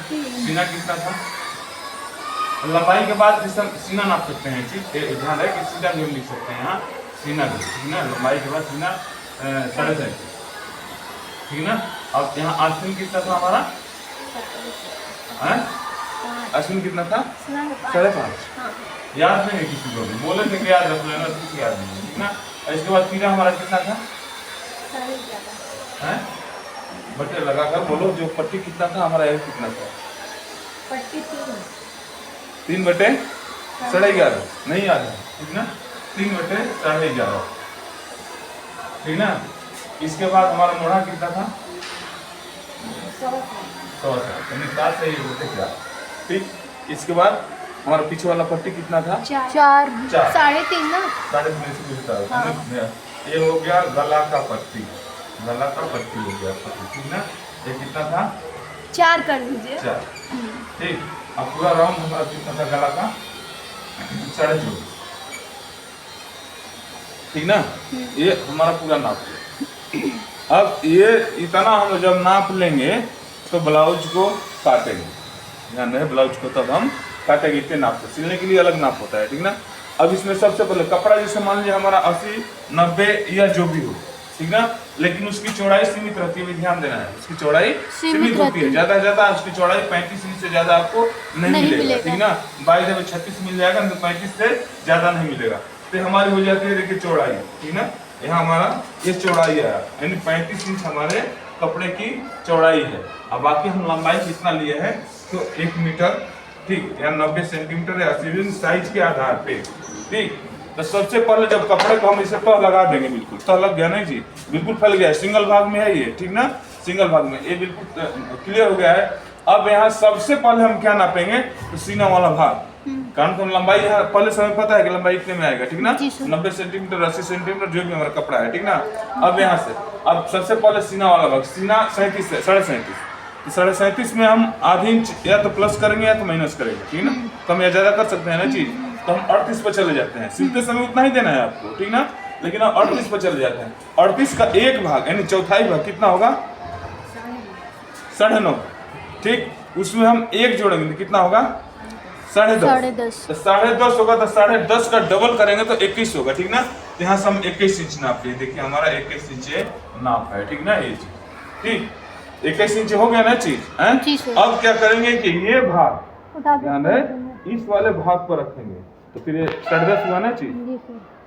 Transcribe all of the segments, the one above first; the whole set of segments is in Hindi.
सीना कितना था? लंबाई के बाद जिस हम सीना नाप सकते हैं, चीज ध्यान है कि सीधा भी हम लिख सकते हैं यहाँ सीना भी, ठीक ना। लंबाई के बाद सीना 37.5, ठीक ना। अब यहाँ आस्तीन कितना था हमारा? आस्तीन कितना था? 5.5। याद नहीं है किसी को भी, बोले थे कि याद रख लेना, किसी याद नहीं है, ठीक ना। और इसके बाद तीरा हमारा कितना था? बटे लगा कर बोलो, जो पट्टी कितना था हमारा, एक कितना था? पट्टी 3/11.5 नहीं याद है, ठीक ना। 3/11.5, ठीक ना। इसके बाद हमारा मोढ़ा कितना था? 100 से ही बोलते क्या, ठीक। इसके बाद हमारा पीछे वाला पट्टी कितना था? 4 3.5 ना, 3.5। ये हो गया गला का पट्टी, गला का पट्टी हो गया पट्टी, ठीक ना। ये कितना था? 4 कर दीजिए। 4, ठीक। अब पूरा राउंड हमारा कितना था गला का? 24.5, ठीक ना। ये हमारा पूरा नाप है। अब ये इतना हम जब नाप लेंगे तो ब्लाउज को काटेंगे, ध्यान रहे, ब्लाउज को तब हम काटेंगे इतने नाप से। सिलने के लिए अलग नाप होता है, ठीक ना। अब इसमें सबसे पहले कपड़ा जैसे मान लीजिए हमारा 80, 90 या जो भी हो, ठीक ना, लेकिन उसकी चौड़ाई सीमित रहती है, ध्यान देना है। उसकी चौड़ाई सीमित होती है, ज्यादा ज्यादा उसकी चौड़ाई 35 इंच से ज्यादा आपको नहीं मिलेगा, ठीक ना। 22 36 मिल जाएगा, तो 35 से ज्यादा नहीं मिलेगा। तो हमारी हो जाती है देखिए चौड़ाई, ठीक ना। यहाँ हमारा ये चौड़ाई है, यानी 35 इंच हमारे कपड़े की चौड़ाई है। अब बाकी हम लंबाई कितना लिए हैं, तो 1 मीटर, ठीक, या 90 सेंटीमीटर या 80 साइज के आधार पे, ठीक। तो सबसे पहले जब कपड़े को हम इसे तह लगा देंगे, बिल्कुल तह लग गया नहीं जी, बिल्कुल फैल गया है, सिंगल भाग में है ये, ठीक ना, सिंगल भाग में ये बिल्कुल क्लियर हो गया है। अब यहाँ सबसे पहले हम क्या नापेंगे, तो सीना वाला भाग, कारण तो लंबाई यहाँ पहले समय पता है कि लंबाई इतने में आएगा, ठीक ना, 90 सेंटीमीटर 80 सेंटीमीटर जो भी हमारा कपड़ा है, ठीक ना। अब यहाँ से अब सबसे पहले सीना वाला भाग, सीना 37 है, 37.5, 37.5 में हम आधी इंच या तो प्लस करेंगे या तो माइनस करेंगे, ठीक ना, कम या ज्यादा कर सकते हैं ना चीज। तो हम 38 पर चले जाते हैं, सिलते समय उतना ही देना है आपको, ठीक ना, लेकिन हम 38 पर चले जाते हैं। 38 का एक भाग यानी चौथाई भाग कितना होगा? 9.5, ठीक। उसमें हम एक जोड़ेंगे तो कितना होगा? 10.5। तो 10.5 होगा, तो 10.5 का डबल करेंगे तो 21 होगा, ठीक ना। तो यहाँ से हम 21 इंच नाप लिए, देखिए हमारा 21 इंच नाप है, ठीक ना, ये चीज, ठीक। 21 इंच हो गया ना चीज। अब क्या करेंगे कि ये भाग ध्यान है इस वाले भाग पर रखेंगे, तो फिर ये 10.5 हुआ ना चीज,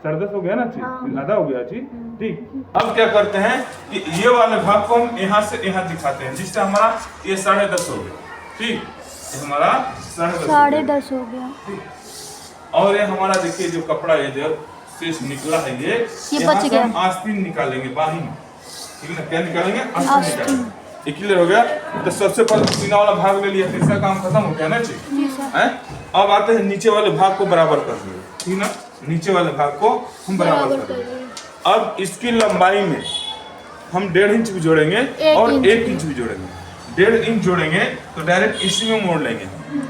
10.5 हो गया ना चीज, आधा हो गया चीज, ठीक। अब क्या करते हैं कि ये वाले भाग को हम यहाँ से यहाँ दिखाते हैं, जिससे हमारा ये 10.5 हो गया, ठीक। ये हमारा 10.5 हो गया, ठीक। और ये हमारा देखिए जो कपड़ा ये जो शेष निकला है, ये बच गया, हम आस्तीन निकालेंगे बाहिन, ठीक है, क्या निकालेंगे? आस्तीन निकालेंगे। क्लियर हो गया। तो सबसे पहले सीना वाला भाग ले लिया, तीसरा काम खत्म हो गया ना जी, हैं। अब आते हैं नीचे वाले भाग को बराबर कर दिए, ठीक ना, नीचे वाले भाग को हम बराबर कर दिए। अब इसकी लंबाई में हम 1.5 इंच भी जोड़ेंगे और 1 इंच भी जोड़ेंगे। 1.5 इंच जोड़ेंगे तो डायरेक्ट इसी में मोड़ लेंगे,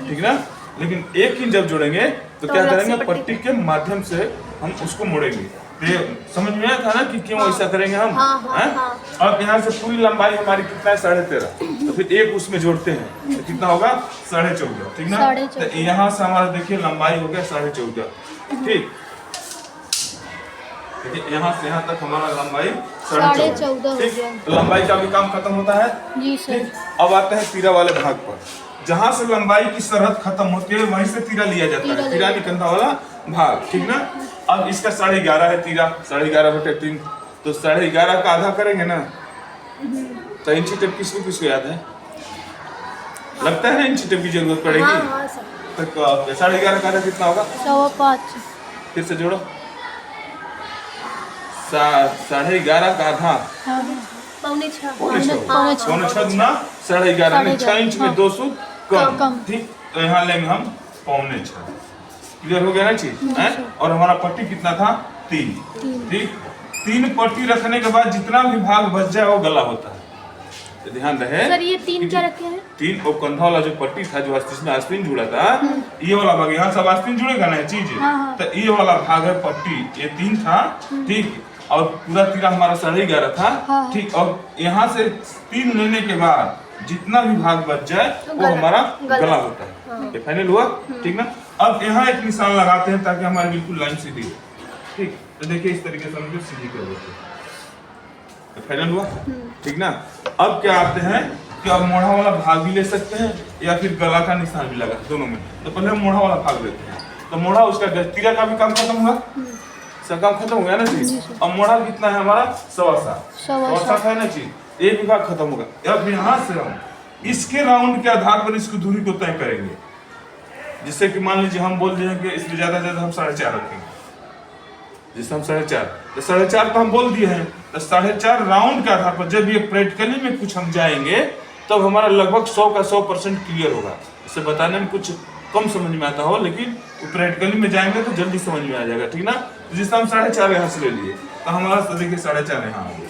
ठीक ना, लेकिन 1 इंच जब जोड़ेंगे तो क्या करेंगे, पट्टी के माध्यम से हम उसको मोड़ेंगे। ये समझ में आया था ना कि क्यों ऐसा करेंगे हम, हाँ। अब यहाँ से पूरी लंबाई हमारी कितना है? 13.5, तो फिर एक उसमें जोड़ते हैं तो कितना होगा? 14.5, ठीक ना। तो यहाँ से हमारा देखिए लंबाई हो गया 14.5, ठीक। यहाँ से यहाँ तक हमारा लंबाई 14.5, ठीक। लंबाई का भी काम खत्म होता है जी सर। अब आते हैं तीरा वाले भाग पर, जहाँ से लंबाई की सरहद खत्म होती है वहीं से तीरा लिया जाता है, तीरा निकलने वाला भाग, ठीक ना। अब इसका 11.5 है तीरा, 11.5/3, तो 11.5 का आधा करेंगे ना, तो इंची टेप किसको किसको याद है? लगता है ना इंची टेप की जरूरत पड़ेगी। तो 11.5 का आधा कितना होगा? 5.25। फिर से जोड़ो, 11.5 का आधा 6.25 गुना 11.5, 6 इंच में 2 सूत कम, ठीक। तो यहाँ लेंगे हम 6.25, क्लियर हो गया ना चीज, है। और हमारा पट्टी कितना था? 3, ठीक। 3 पट्टी रखने के बाद जितना भी भाग बच जाए वो गला होता है, तो ध्यान रहे। सर ये 3 क्या रखे हैं? 3 और कंधा वाला जो पट्टी था, जो जिसमें आस्तीन जुड़ा था, ये वाला भाग, यहाँ सब आस्तीन जुड़ेगा ना चीज, तो ये वाला भाग है पट्टी, ये 3 था, ठीक। और पूरा तीरा हमारा 11.5 था, ठीक। और यहाँ से 3 लेने के बाद जितना भी भाग बच जाए वो हमारा गला होता है। ये फाइनल हुआ, ठीक ना। अब यहाँ एक निशान लगाते हैं ताकि हमारी बिल्कुल लाइन सीधी हो, ठीक। तो देखिए इस तरीके से हम इसको सीधी कर देते हैं, फाइनल हुआ, ठीक ना। अब क्या आते हैं कि अब मोढ़ा वाला भाग भी ले सकते हैं या फिर गला का निशान भी लगा, दोनों में। तो पहले हम मोढ़ा वाला भाग लेते हैं, तो मोढ़ा उसका तीरा का भी काम खत्म हुआ, सब काम खत्म हो गया ना जी। अब मोढ़ा कितना है हमारा, 7.25 है ना जी, एक भी भाग खत्म होगा। अब यहाँ से हम इसके राउंड के आधार पर इसकी दूरी को तय करेंगे, जिससे कि मान लीजिए हम बोल रहे हैं कि इसमें ज्यादा ज्यादा हम 4.5 रखेंगे, जिससे हम 4.5, तो 4.5 तो हम बोल दिए हैं। तो 4.5 राउंड के आधार पर जब ये प्रैक्टिकली में कुछ हम जाएंगे तब हमारा लगभग 100 का 100% क्लियर होगा। इसे बताने में कुछ कम समझ में आता हो, लेकिन प्रैक्टिकली में जाएंगे तो जल्दी समझ में आ जाएगा, ठीक ना। तो जिससे हम 4.5 यहाँ से ले लिए, तो हमारा देखिए 4.5 यहाँ आ गया,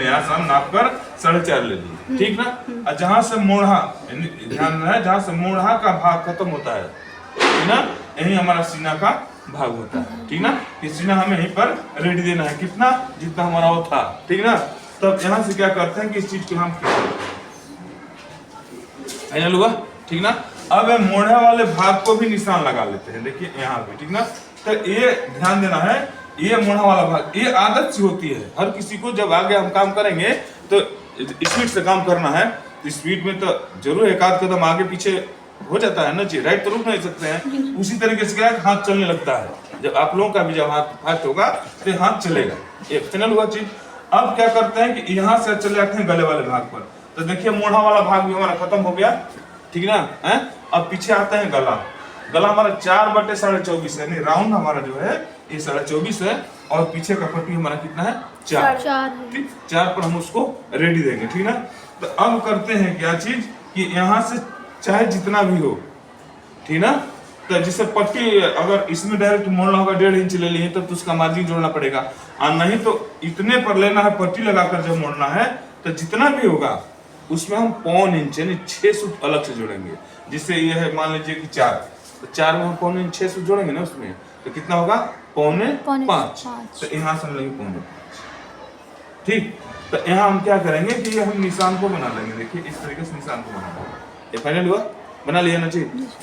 यहाँ से हम नाप कर 4.5 ले लिए, ठीक ना। और जहाँ से मोढ़ा, ध्यान है, जहाँ से मोढ़ा का भाग खत्म होता है, ठीक ना, यही हमारा सीना का भाग होता है, ठीक ना। सीना हमें यहीं पर रेडी देना है, कितना, जितना हमारा वो था, ठीक ना। तब यहाँ से क्या करते हैं कि इस चीज को हम फाइनल हुआ, ठीक ना। अब मोढ़े वाले भाग को भी निशान लगा लेते हैं, देखिए यहाँ पे, ठीक ना। तो ये ध्यान देना है, ये मोढ़ा वाला भाग, ये आदत सी होती है हर किसी को। जब आगे हम काम करेंगे तो स्पीड से काम करना है, तो स्पीड में तो जरूर एक आध कदम आगे पीछे हो जाता है ना जी, राइट तो रुक नहीं सकते हैं। उसी तरीके से क्या है, हाथ चलने लगता है। जब आप लोगों का भी जब हाथ होगा तो हाथ चलेगा, ये फाइनल हुआ चीज। अब क्या करते हैं कि यहाँ से चले जाते हैं गले वाले भाग पर। तो देखिए मोढ़ा वाला भाग भी हमारा खत्म हो गया, ठीक ना है। अब पीछे आता है गला। गला हमारा 4/24 है, राउंड हमारा जो है ये 24.5 है, और पीछे का पट्टी हमारा कितना है, 4, ठीक। 4 पर हम उसको रेडी देंगे, ठीक ना। तो अब करते हैं क्या चीज कि यहाँ से चाहे जितना भी हो, ठीक ना। तो जिससे पट्टी अगर इसमें डायरेक्ट मोड़ना होगा 1.5 इंच ले लिए तब तो उसका मार्जिन जोड़ना पड़ेगा, और नहीं तो इतने पर लेना है पट्टी लगाकर जब मोड़ना है तो जितना भी होगा उसमें हम 1.25 इंच यानी 6 सूत अलग से जोड़ेंगे। जिससे ये है मान लीजिए कि 4, तो 4 में हम 1.25 इंच 6 सूत जोड़ेंगे ना उसमें, तो कितना होगा 4.25। तो यहाँ से हम लेंगे 4.25, ठीक। तो यहाँ हम क्या करेंगे कि हम निशान को बना लेंगे, देखिए इस तरीके से निशान को बना लेंगे। ये फाइनल हुआ, बना लिया ना जी।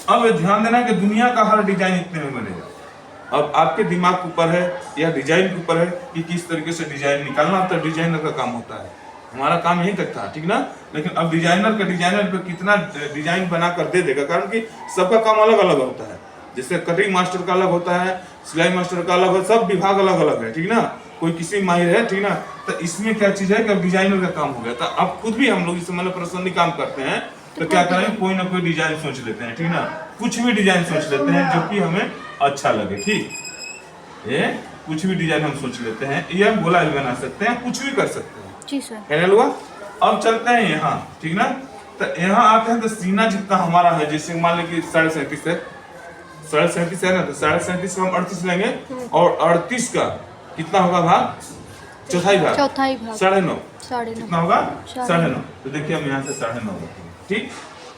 अब ध्यान देना कि दुनिया का हर डिजाइन इतने में बनेगा। अब आपके दिमाग के ऊपर है या डिजाइन के ऊपर है कि किस तरीके से डिजाइन निकालना, तो डिजाइनर का काम होता है, हमारा काम यही तक था, ठीक ना। लेकिन अब डिजाइनर पे कितना डिजाइन बना कर दे देगा, कारण कि सबका काम अलग अलग होता है। जैसे कटिंग मास्टर का अलग होता है, सिलाई मास्टर का अलग है, सब विभाग अलग अलग है, ठीक ना। कोई किसी माहिर है, ठीक ना। तो इसमें क्या चीज है कि अब डिजाइनर का काम हो गया। तो अब खुद भी हम लोग इस मतलब पर्सनली काम करते हैं, तो क्या करें, कोई ना कोई डिजाइन सोच लेते हैं, ठीक ना। कुछ भी डिजाइन सोच लेते हैं जो कि हमें अच्छा लगे, ठीक। ये कुछ भी डिजाइन हम सोच लेते हैं, ये हम गोला भी बना सकते हैं, कुछ भी कर सकते हैं, जी सर। फाइनल हुआ। अब चलते हैं यहाँ, ठीक ना। तो यहाँ आते हैं तो सीना जितना हमारा है, जैसे मान लीजिए 37.5 है, 37.5 है ना, तो 37.5 को हम 38 लेंगे, और 38 का कितना होगा भाग, चौथाई भाग 9.5, कितना होगा 9.5। तो देखिए हम यहाँ से 9.5 रखेंगे, ठीक।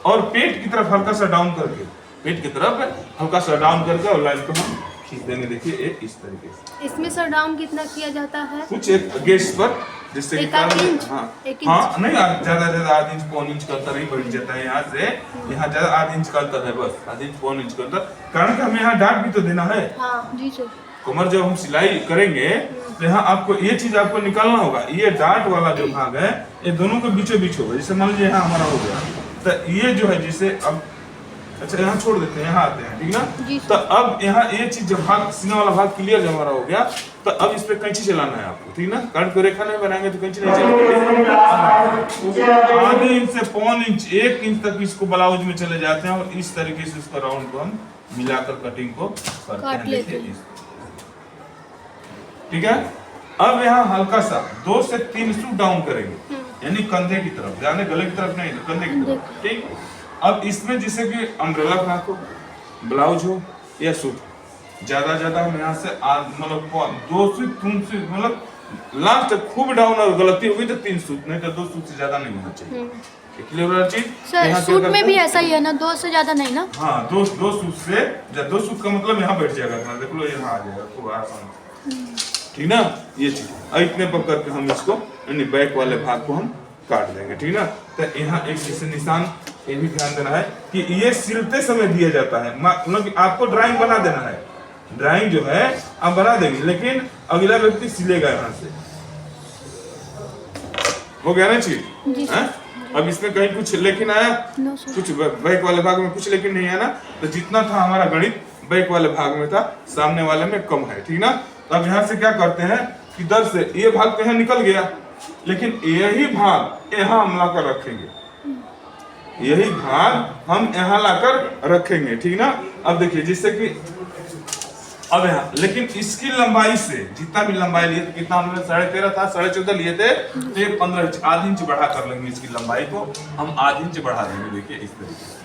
और पेट की तरफ हल्का सा डाउन करके, पेट की तरफ हल्का सा डाउन करके और लाइन को हम खींच देंगे, देखिए एक इस तरीके से। इसमें सर डाउन कितना किया जाता है, कुछ एक गेज पर, जिससे कि हाँ नहीं ज्यादा आध इंच 1.25 इंच का अंतर ही बढ़ जाता है। यहाँ से यहाँ ज्यादा आध इंच का अंतर है, बस आध इंच 1.25 इंच का अंतर, कारण कि हमें यहाँ डाट भी तो देना है। हाँ, जी सर। कमर जब हम सिलाई करेंगे तो यहाँ आपको ये चीज आपको निकालना होगा, ये डाट वाला जो भाग है ये दोनों के बीचों बीच होगा। जैसे मान लीजिए यहाँ हमारा हो गया, तो ये जो है जिसे अब अच्छा यहाँ छोड़ देते हैं, यहाँ आते हैं, ठीक ना। तो अब यहाँ ये चीज जब भाग सीना वाला भाग क्लियर जब हमारा हो गया, तो अब इस पे कैंची चलाना है आपको, ठीक ना। कारण को रेखा नहीं बनाएंगे तो कैंची नहीं चलेगी। आधे इंच से 1.25 इंच 1 इंच तक इसको ब्लाउज में चले जाते हैं, और इस तरीके से इसका राउंड को हम मिलाकर कटिंग को करते हैं, ठीक है। अब यहाँ हल्का सा 2 से 3 सूट डाउन करेंगे, यानी कंधे की तरफ, यानी गले की तरफ नहीं, कंधे की तरफ, ठीक। अब इसमें जैसे कि अम्ब्रेला फ्रॉक हो, ब्लाउज हो या सूट, ज्यादा हम यहाँ से मतलब 2 से 3 से, मतलब लास्ट खूब डाउन, और गलती हो गई तो 3 सूट, नहीं तो 2 सूट से ज्यादा नहीं होना चाहिए। सर सूट में भी ऐसा ही है ना, 2 से ज्यादा नहीं ना। हाँ, 2 सूट से, 2 सूट का मतलब यहाँ बैठ जाएगा, देख लो यहाँ आ जाएगा खूब आसान, ठीक ना। ये चीज इतने पर करके हम इसको यानी बैक वाले भाग को हम काट देंगे, ठीक ना। तो यहाँ एक जैसे निशान ये भी ध्यान देना है कि ये सिलते समय दिया जाता है, मतलब कि आपको ड्राइंग बना देना है, ड्राइंग जो है आप बना देंगे, लेकिन अगला व्यक्ति सिलेगा यहाँ से। हो गया ना चीज? अब इसमें कहीं कुछ लेकिन आया? कुछ बैक वाले भाग में कुछ लेकिन नहीं आया ना, तो जितना था हमारा गणित बैक वाले भाग में था, सामने वाले में कम है, ठीक ना। तो अब यहाँ से क्या करते हैं कि 10 से ये भाग तो यहाँ निकल गया, लेकिन यही भाग यहाँ हम लाकर रखेंगे, यही भाग हम यहाँ लाकर रखेंगे, ठीक ना। अब देखिए जिससे कि अब यहाँ, लेकिन इसकी लंबाई से जितना भी लंबाई लिए थे, कितना हमने 13.5 था, 14.5 लिए थे, तो ये 15 इंच, आधी इंच बढ़ा कर लेंगे इसकी लंबाई को, हम आधी इंच बढ़ा देंगे, देखिए इस तरीके से,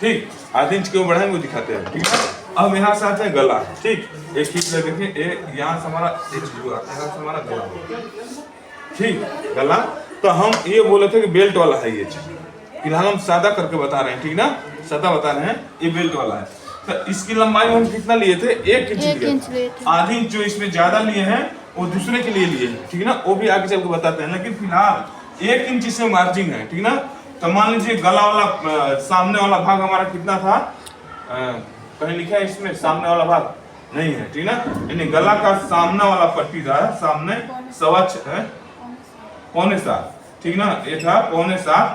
ठीक। आधी इंच क्यों बढ़ाएंगे वो दिखाते हैं, ठीक है। अब यहाँ से आते हैं गला, ठीक। एक खींच ले, देखिए यहाँ से हमारा यहाँ से हमारा गला, ठीक, गला। तो हम ये बोले थे कि बेल्ट वाला है ये चीज, फिलहाल हम सादा करके बता रहे हैं, ठीक ना, सादा बता रहे हैं, ये बेल्ट वाला है। तो इसकी लंबाई हम कितना लिए थे? 1 इंच लिए थे। आधी इंच जो इसमें ज्यादा लिए हैं वो दूसरे के लिए लिए हैं, ठीक ना, वो भी आगे चल के बताते हैं, लेकिन फिलहाल 1 इंच इसमें मार्जिन है, ठीक ना। तो मान लीजिए गला वाला सामने वाला भाग हमारा कितना था, कहीं लिखा है इसमें सामने वाला भाग नहीं है, ठीक ना, यानी गला का सामने वाला पट्टी था, सामने 6.25, ठीक ना, ये था 6.25,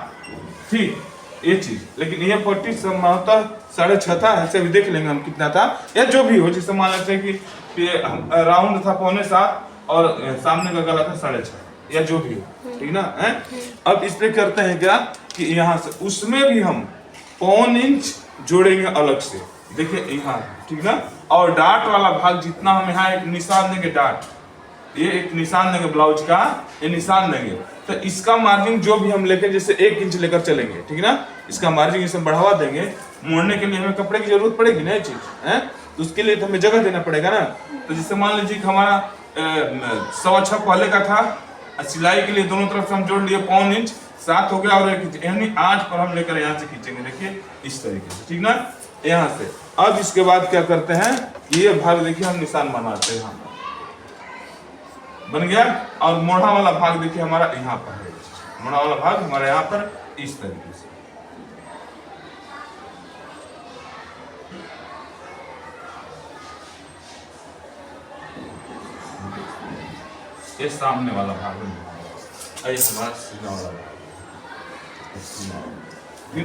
ठीक, ये चीज। लेकिन ये पट्टी संभवतः 6.5 था, ऐसे भी देख लेंगे हम कितना था, या जो भी हो, जैसे मान लेते हैं कि राउंड था 6.25 और सामने का गला था 6.5, या जो भी हो, ठीक ना है। अब इस पे करते हैं क्या कि यहाँ से उसमें भी हम 1.25 इंच जोड़ेंगे अलग से, देखिए यहाँ, ठीक ना। और डाट वाला भाग जितना हम यहाँ एक निशान देंगे, डाट, ये एक निशान देंगे ब्लाउज का, ये निशान देंगे, तो इसका मार्जिन जो भी हम लेकर जैसे 1 इंच लेकर चलेंगे, ठीक ना, इसका मार्जिन इसमें बढ़ावा देंगे। मोड़ने के लिए हमें कपड़े की जरूरत पड़ेगी ना, ये चीज है, तो उसके लिए तो हमें जगह देना पड़ेगा ना। तो जैसे मान लीजिए कि हमारा 6.25 पहले का था, सिलाई के लिए दोनों तरफ से हम जोड़ लिए 1.25 इंच, 7 हो गया, और 1 इंच, यानी 8 पर हम लेकर यहाँ से खींचेंगे, देखिए इस तरीके से, ठीक ना, यहाँ से। अब इसके बाद क्या करते हैं, ये भाग देखिए हम निशान बनाते हैं, यहाँ पर बन गया, और मोढ़ा वाला भाग देखिए हमारा यहाँ पर है, मोढ़ा वाला भाग हमारे यहाँ पर इस तरीके से, ये सामने वाला भाग है, ये हमारा सीना वाला भाग,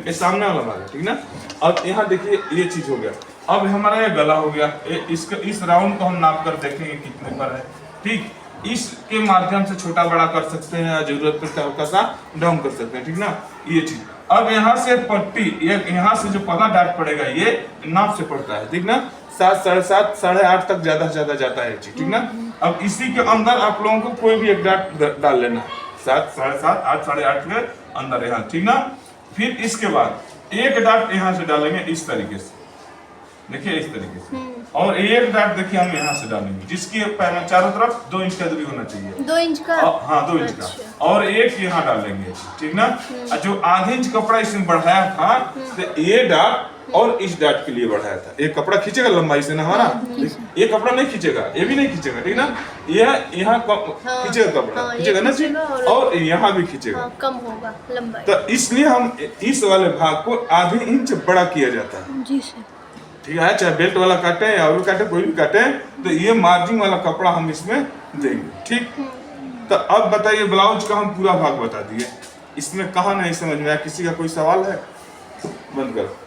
ये सामने वाला भाग है, ठीक ना। अब यहाँ देखिए ये चीज हो गया। अब हमारा ये गला हो गया, इसका इस राउंड को हम नाप कर देखेंगे कितने पर है, ठीक। इसके माध्यम से छोटा बड़ा कर सकते हैं, जरूरत पर हल्का सा डाउन कर सकते हैं, ठीक ना, ये चीज। अब यहाँ से पट्टी, यहाँ से जो पहला डाट पड़ेगा ये नाप से पड़ता है, ठीक ना, 7, 7.5, 8.5 तक ज्यादा से ज्यादा जाता है चीज, ठीक ना। अब इसी के अंदर आप लोगों को कोई भी एक डाट डाल लेना, 7, 7.5, 8, 8.5 के अंदर यहाँ, ठीक ना। फिर इसके बाद एक डाट यहाँ से डालेंगे इस तरीके से, देखिए इस तरीके से, और एक डाट देखिए हम यहाँ से डालेंगे, जिसकी चारों तरफ 2 इंच का दूरी होना चाहिए, 2 इंच का, हाँ 2 इंच का, और एक यहाँ डालेंगे, ठीक ना। जो आधे इंच कपड़ा इसमें बढ़ाया था, तो ये डाट और इस डाट के लिए बढ़ाया था, एक कपड़ा खींचेगा लंबाई से ना हमारा, ये कपड़ा नहीं खींचेगा, ये भी नहीं खींचेगा, ठीक ना, यह यहाँ खींचेगा कपड़ा, खींचेगा ना जी, और यहाँ भी खींचेगा, कम होगा लंबाई, तो इसलिए हम इस वाले भाग को आधे इंच बड़ा किया जाता है, जी सर, ठीक है। चाहे बेल्ट वाला काटे या और काटे, कोई भी काटे, तो ये मार्जिन वाला कपड़ा हम इसमें देंगे, ठीक। तो अब बताइए, ब्लाउज का हम पूरा भाग बता दिए, इसमें कहाँ नहीं समझ में आया, किसी का कोई सवाल है? बंद करो।